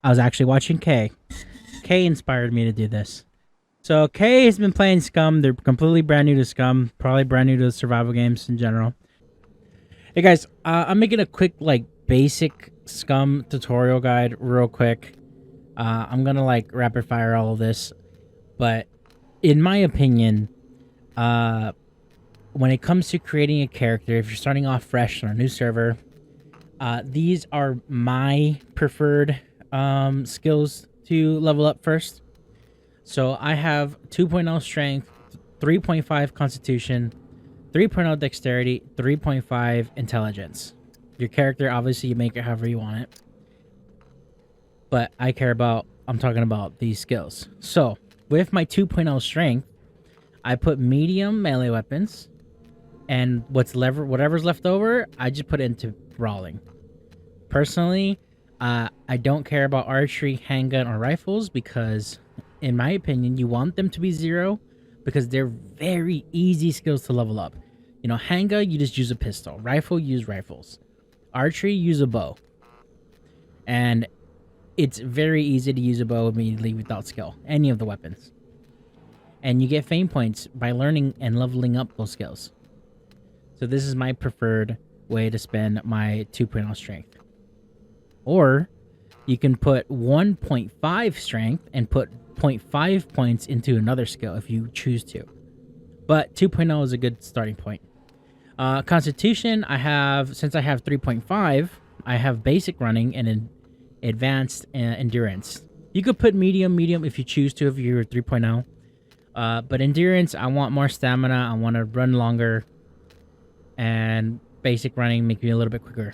I was actually watching Kay. Kay inspired me to do this. So Kay has been playing Scum. They're completely brand new to Scum. Probably brand new to survival games in general. Hey guys, I'm making a quick basic Scum tutorial guide real quick. I'm gonna rapid fire all of this, but in my opinion, when it comes to creating a character, if you're starting off fresh on a new server, these are my preferred skills to level up first. So I have 2.0 strength, 3.5 constitution, 3.0 dexterity, 3.5 intelligence. Your character, obviously, you make it however you want it. But I'm talking about these skills. So with my 2.0 strength, I put medium melee weapons, and whatever's left over, I just put into brawling. Personally, I don't care about archery, handgun, or rifles because, in my opinion, you want them to be 0 because they're very easy skills to level up. You know, handgun, you just use a pistol. Rifle, you use rifles. Archery, use a bow. And it's very easy to use a bow immediately without skill, any of the weapons. And you get fame points by learning and leveling up those skills. So this is my preferred way to spend my 2.0 strength. Or you can put 1.5 strength and put 0.5 points into another skill if you choose to. But 2.0 is a good starting point. Constitution, since I have 3.5, I have basic running and advanced endurance. You could put medium if you choose to if you're 3.0. But endurance, I want more stamina. I want to run longer. And basic running make me a little bit quicker.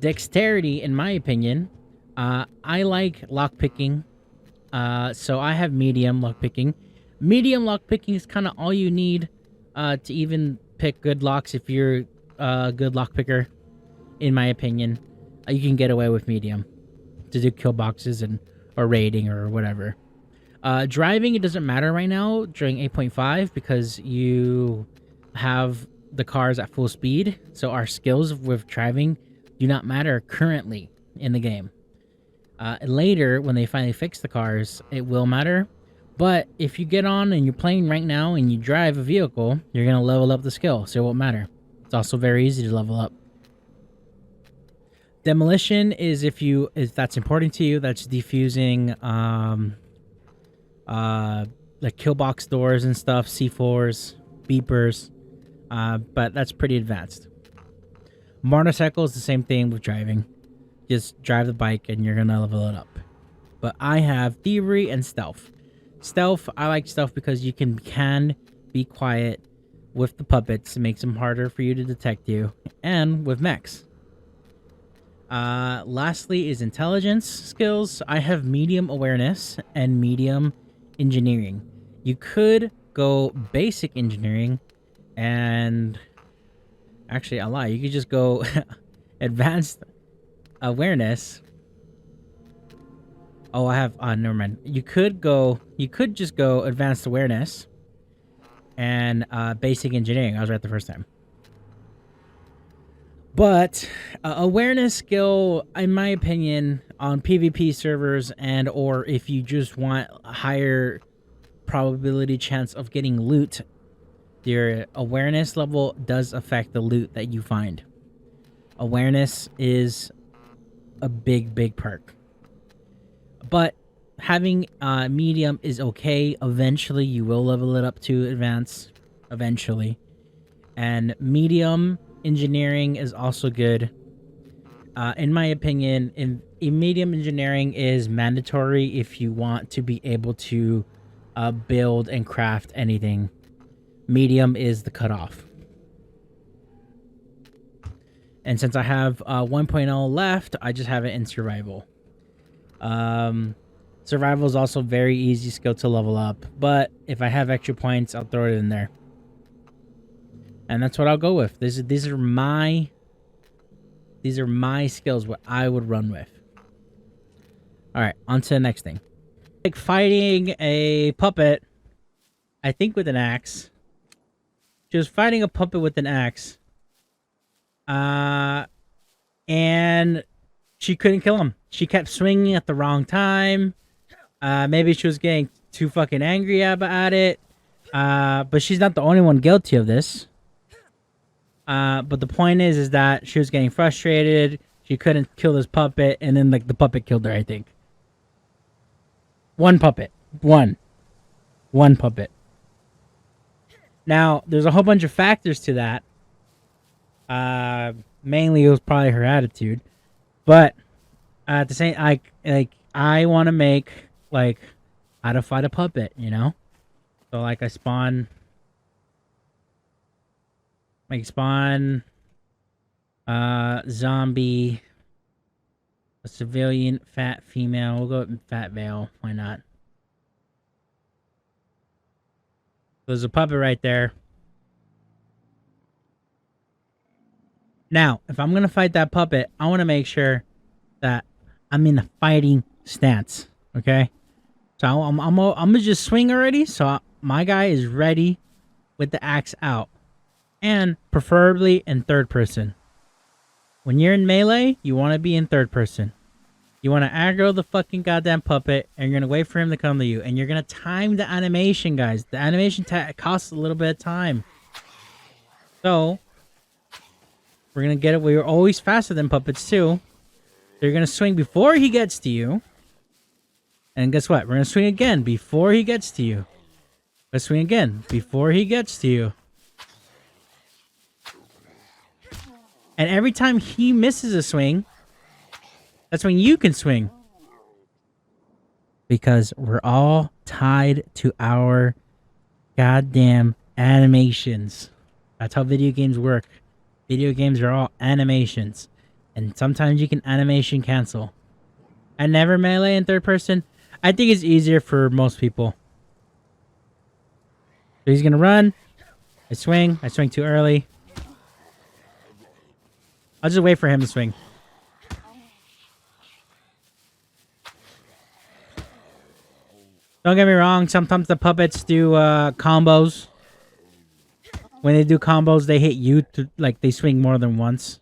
Dexterity, in my opinion, I like lockpicking. So I have medium lockpicking. Medium lockpicking is kind of all you need to even pick good locks if you're a good lockpicker, in my opinion. You can get away with medium to do kill boxes or raiding or whatever. Driving, it doesn't matter right now during 8.5 because you have the cars at full speed. So our skills with driving do not matter currently in the game. Later, when they finally fix the cars, it will matter. But if you get on and you're playing right now and you drive a vehicle, you're going to level up the skill, so it won't matter. It's also very easy to level up. Demolition is if that's important to you. That's defusing like kill box doors and stuff, C4s, beepers. But that's pretty advanced. Motorcycle is the same thing with driving. Just drive the bike and you're gonna level it up. But I have thievery and stealth. Stealth, I like stealth because you can be quiet with the puppets. It makes them harder for you to detect you. And with mechs. Lastly is intelligence skills. I have medium awareness and medium engineering. You could go basic engineering and actually I lie. You could just go advanced awareness. Oh, I have never mind. You could just go advanced awareness and basic engineering. I was right the first time. But awareness skill, in my opinion, on PvP servers or if you just want a higher probability chance of getting loot, your awareness level does affect the loot that you find. Awareness is a big perk. But having medium is okay. Eventually, you will level it up to advanced. Eventually. And medium engineering is also good. In my opinion, in medium engineering is mandatory if you want to be able to build and craft anything. Medium is the cutoff. And since I have 1.0 left, I just have it in survival. Survival is also very easy skill to level up, but if I have extra points, I'll throw it in there. And that's what I'll go with. These are my skills, what I would run with. All right, on to the next thing. Like fighting a puppet, I think with an axe. Just fighting a puppet with an axe. And she couldn't kill him. She kept swinging at the wrong time. Maybe she was getting too fucking angry at it. But she's not the only one guilty of this. But the point is that she was getting frustrated. She couldn't kill this puppet, and then like the puppet killed her. I think. One puppet. One puppet. Now, there's a whole bunch of factors to that. Mainly, it was probably her attitude, but at the same, I want to make like how to fight a puppet, you know. So like I spawn zombie, a civilian, fat female. We'll go with fat male. Why not? There's a puppet right there. Now, if I'm gonna fight that puppet, I want to make sure that I'm in a fighting stance. Okay, so I'm gonna just swing already. So my guy is ready with the axe out, and preferably in third person. When you're in melee, you want to be in third person. You want to aggro the fucking goddamn puppet, and you're going to wait for him to come to you. And you're going to time the animation, guys. The animation costs a little bit of time. So, we're going to get it. We're always faster than puppets, too. So you're going to swing before he gets to you. And guess what? We're going to swing again before he gets to you. Let's swing again before he gets to you. And every time he misses a swing, that's when you can swing. Because we're all tied to our goddamn animations. That's how video games work. Video games are all animations. And sometimes you can animation cancel. I never melee in third person. I think it's easier for most people. So he's going to run. I swing too early. I'll just wait for him to swing. Don't get me wrong, sometimes the puppets do combos. When they do combos, they hit you to like they swing more than once.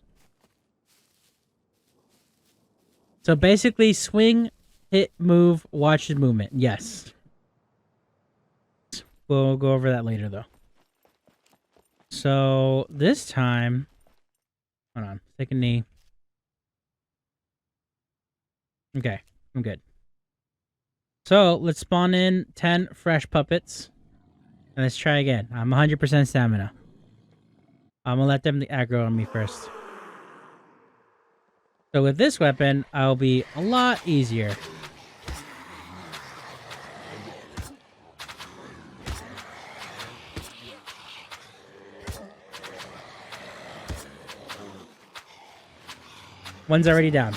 So basically swing, hit, move, watch his movement. Yes. We'll go over that later though. So this time, hold on, take a knee. Okay, I'm good. So let's spawn in 10 fresh puppets. And let's try again. I'm 100% stamina. I'm gonna let them aggro on me first. So with this weapon, I'll be a lot easier. One's already down.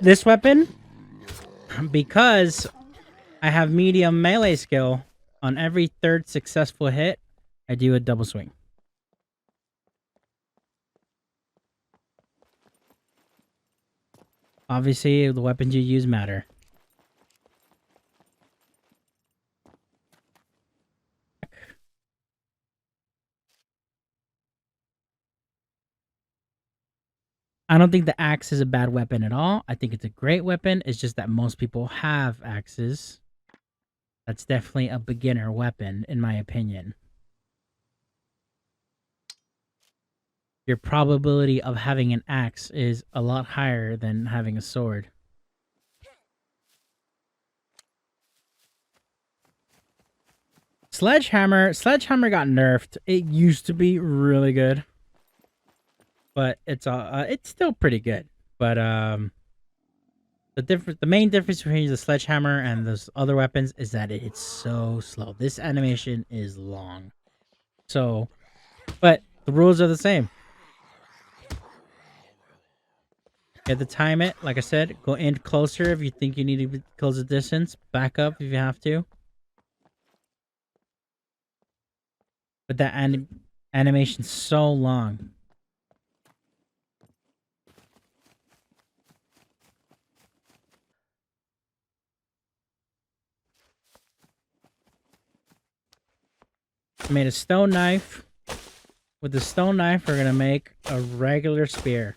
This weapon, because I have medium melee skill, on every third successful hit, I do a double swing. Obviously, the weapons you use matter. I don't think the axe is a bad weapon at all. I think it's a great weapon. It's just that most people have axes. That's definitely a beginner weapon, in my opinion. Your probability of having an axe is a lot higher than having a sword. Sledgehammer got nerfed. It used to be really good, but it's still pretty good. But the main difference between the sledgehammer and those other weapons is that it's so slow. This animation is long, so but the rules are the same. You have to time it, like I said. Go in closer if you think you need to close the distance. Back up if you have to. But that animation's so long. Made a stone knife. With the stone knife, we're gonna make a regular spear.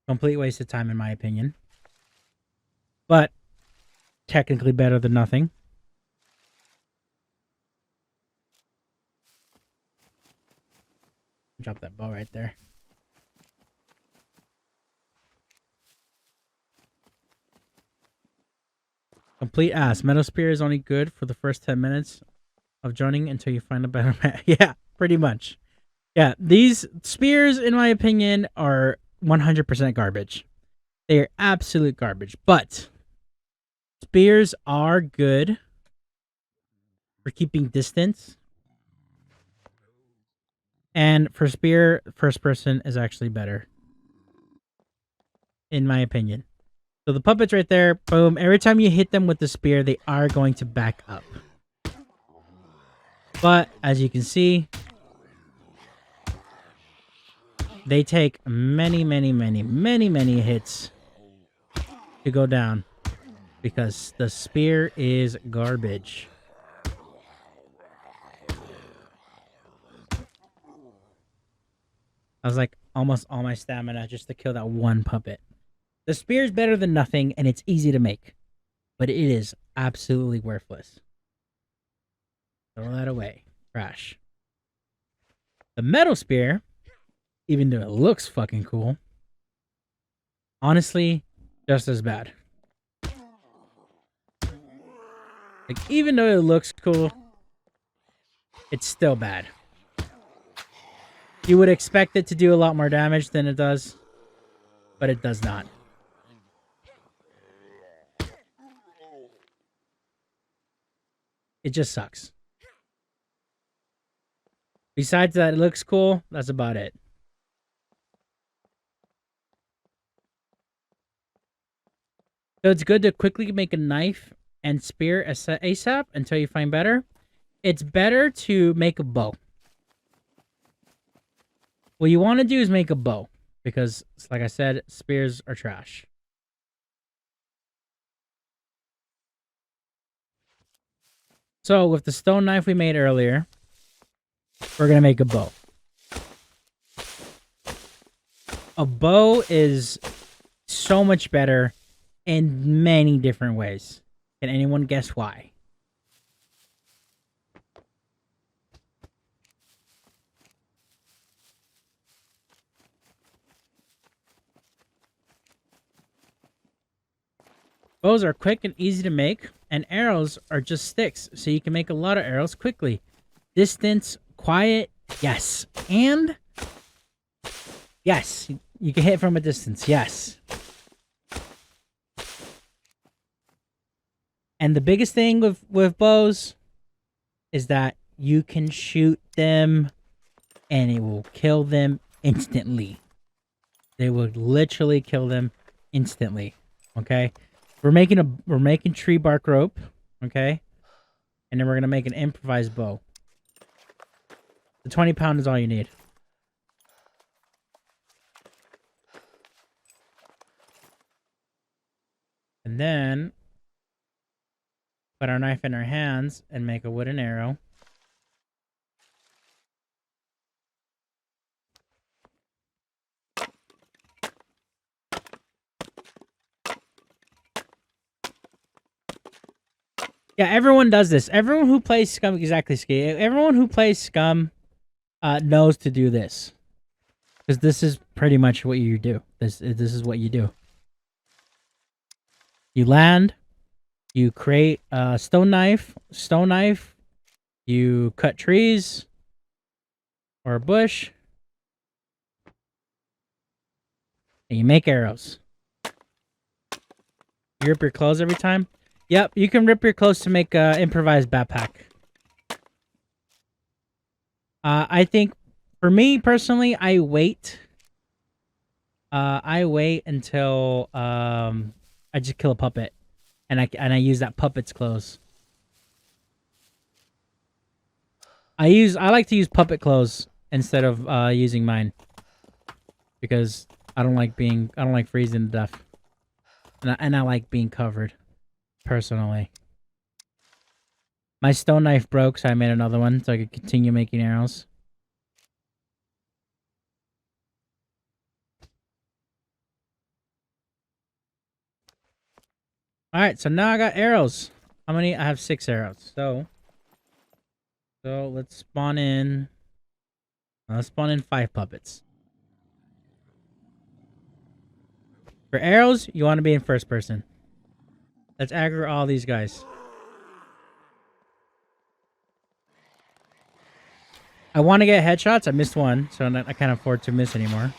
Complete waste of time, in my opinion. But technically better than nothing. Drop that bow right there. Complete ass. Metal spear is only good for the first 10 minutes of joining until you find a better map. Yeah, pretty much. Yeah, these spears, in my opinion, are 100% garbage. They are absolute garbage. But spears are good for keeping distance. And for spear, first person is actually better, in my opinion. So the puppets right there, boom. Every time you hit them with the spear, they are going to back up. But as you can see, they take many, many, many, many, many hits to go down because the spear is garbage. I was like almost all my stamina just to kill that one puppet. The spear is better than nothing and it's easy to make, but it is absolutely worthless. Throw that away. Trash. The metal spear, even though it looks fucking cool, honestly, just as bad. Like, even though it looks cool, it's still bad. You would expect it to do a lot more damage than it does, but it does not. It just sucks. Besides that, it looks cool. That's about it. So it's good to quickly make a knife and spear ASAP until you find better. It's better to make a bow. What you want to do is make a bow because, like I said, spears are trash. So with the stone knife we made earlier, we're going to make a bow. A bow is so much better in many different ways. Can anyone guess why? Bows are quick and easy to make, and arrows are just sticks, so you can make a lot of arrows quickly. Distance, quiet, yes. And yes, you can hit from a distance, yes. And the biggest thing with bows is that you can shoot them and it will kill them instantly. They will literally kill them instantly. Okay? We're making tree bark rope, okay? And then we're gonna make an improvised bow. The 20-pound is all you need. And then put our knife in our hands and make a wooden arrow. Yeah, everyone does this. Everyone who plays Scum, exactly, Ski. Everyone who plays Scum knows to do this. Because this is pretty much what you do. This is what you do. You land, you create a stone knife, you cut trees or a bush, and you make arrows. You rip your clothes every time? Yep, you can rip your clothes to make an improvised backpack. I think, for me personally, I wait. I wait until I just kill a puppet, and I use that puppet's clothes. I like to use puppet clothes instead of using mine because I don't like freezing to death, and I like being covered personally. My stone knife broke, so I made another one so I could continue making arrows. Alright, so now I got arrows. How many? I have 6 arrows. So let's spawn in. Let's spawn in 5 puppets. For arrows, you want to be in first person. Let's aggro all these guys. I want to get headshots. I missed one, so I can't afford to miss anymore.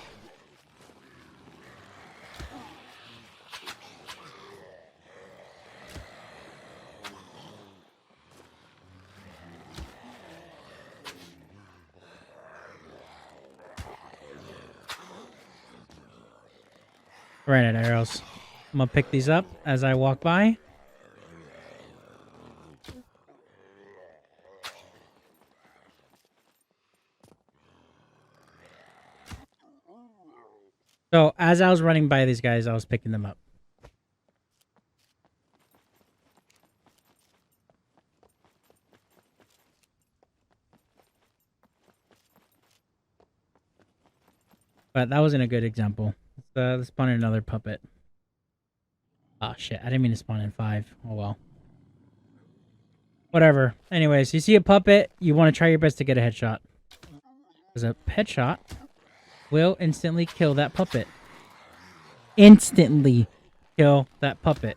Ran out of arrows. I'm gonna pick these up as I walk by. So as I was running by these guys, I was picking them up. But that wasn't a good example. Let's spawn in another puppet. Oh shit, I didn't mean to spawn in 5. Oh well. Whatever. Anyways, you see a puppet, you want to try your best to get a headshot. Because a headshot will instantly kill that puppet. Instantly kill that puppet.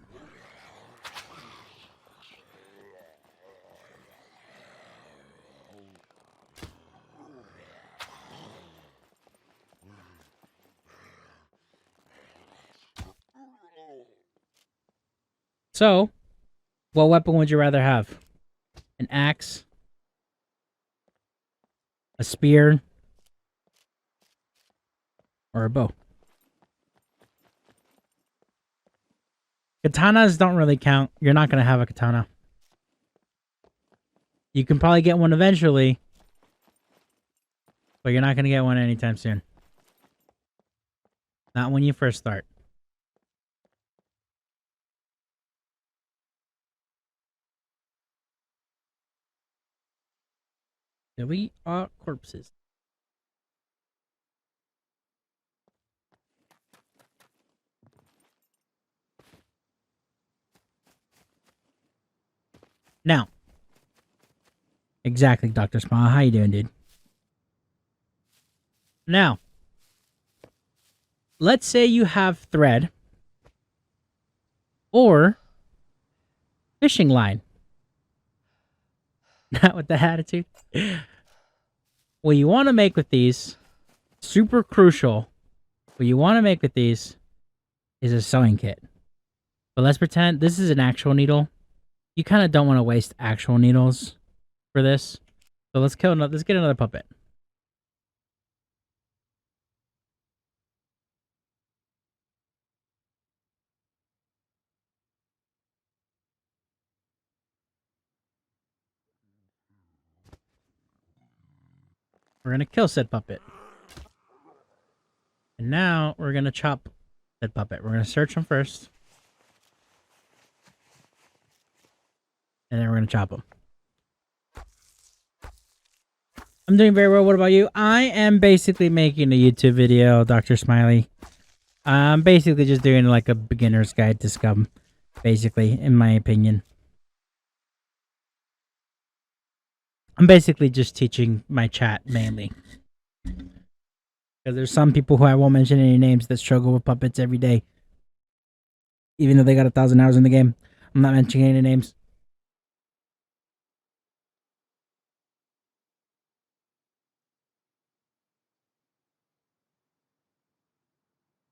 So, what weapon would you rather have? An axe? A spear? Or a bow? Katanas don't really count. You're not going to have a katana. You can probably get one eventually, but you're not going to get one anytime soon. Not when you first start. We are corpses. Now. Exactly, Dr. Smile. How you doing, dude? Now. Let's say you have thread. Or fishing line. Not with the attitude. What you want to make with these, super crucial, what you want to make with these is a sewing kit. But let's pretend this is an actual needle. You kind of don't want to waste actual needles for this. So let's get another puppet. We're going to kill said puppet. And now we're going to chop said puppet. We're going to search him first. And then we're going to chop him. I'm doing very well. What about you? I am basically making a YouTube video, Dr. Smiley. I'm basically just doing like a beginner's guide to Scum. Basically, in my opinion. I'm basically just teaching my chat mainly. Because there's some people who I won't mention any names that struggle with puppets every day. Even though they got 1,000 hours in the game. I'm not mentioning any names.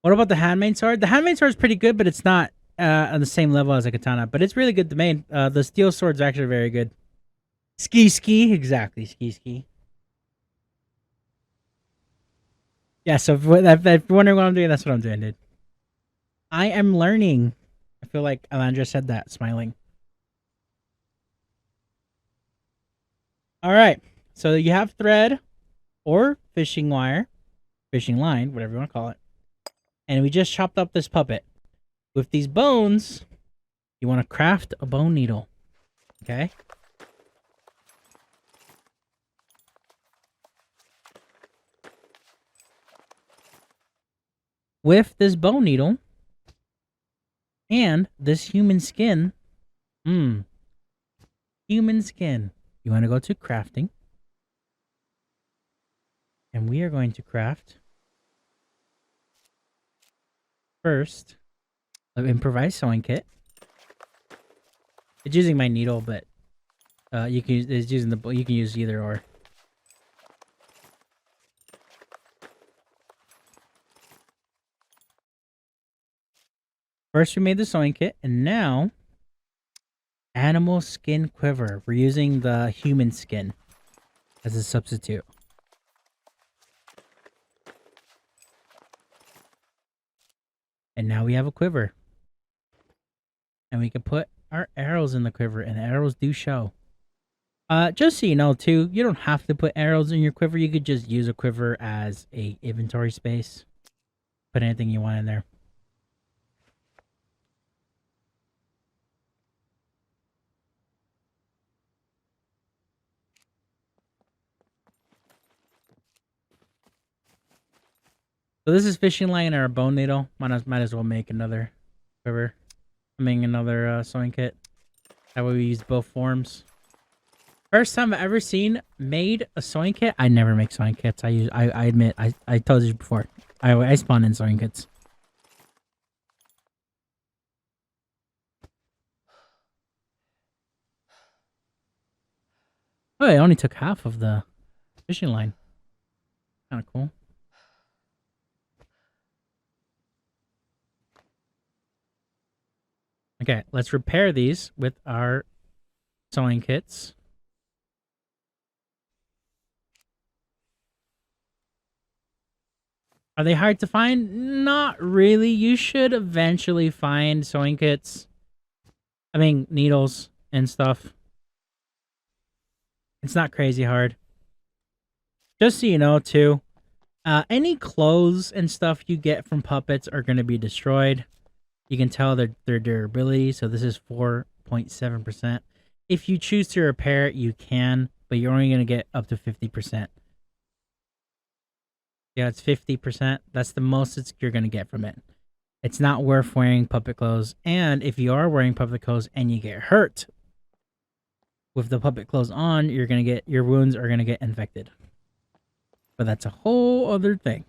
What about the handmade sword? The handmade sword is pretty good, but it's not on the same level as a katana. But it's really good to main. The steel sword's actually very good. Ski. Exactly, ski. Yeah, so if you're wondering what I'm doing, that's what I'm doing, dude. I am learning. I feel like Alandra said that, smiling. All right. So you have thread or fishing line, whatever you want to call it. And we just chopped up this puppet. With these bones, you want to craft a bone needle. Okay? with this bone needle and this human skin. Human skin. You want to go to crafting. And we are going to craft first an improvised sewing kit. It's using my needle, but you can it's using the you can use either or. First, we made the sewing kit, and now animal skin quiver. We're using the human skin as a substitute. And now we have a quiver. And we can put our arrows in the quiver, and the arrows do show. Just so you know, too, you don't have to put arrows in your quiver. You could just use a quiver as a inventory space. Put anything you want in there. So this is fishing line and our bone needle. Might as well make another quiver. I mean, another sewing kit. That way we use both forms. First time I've ever seen made a sewing kit. I never make sewing kits. I admit, I told you before. I spawn in sewing kits. Oh, I only took half of the fishing line. Kind of cool. Okay, let's repair these with our sewing kits. Are they hard to find? Not really. You should eventually find sewing kits. I mean, needles and stuff. It's not crazy hard. Just so you know, too, any clothes and stuff you get from puppets are going to be destroyed. You can tell their durability. So this is 4.7%. If you choose to repair it, you can, but you're only going to get up to 50%. Yeah, it's 50%. That's the most you're going to get from it. It's not worth wearing puppet clothes. And if you are wearing puppet clothes and you get hurt with the puppet clothes on, you're going to get, your wounds are going to get infected. But that's a whole other thing.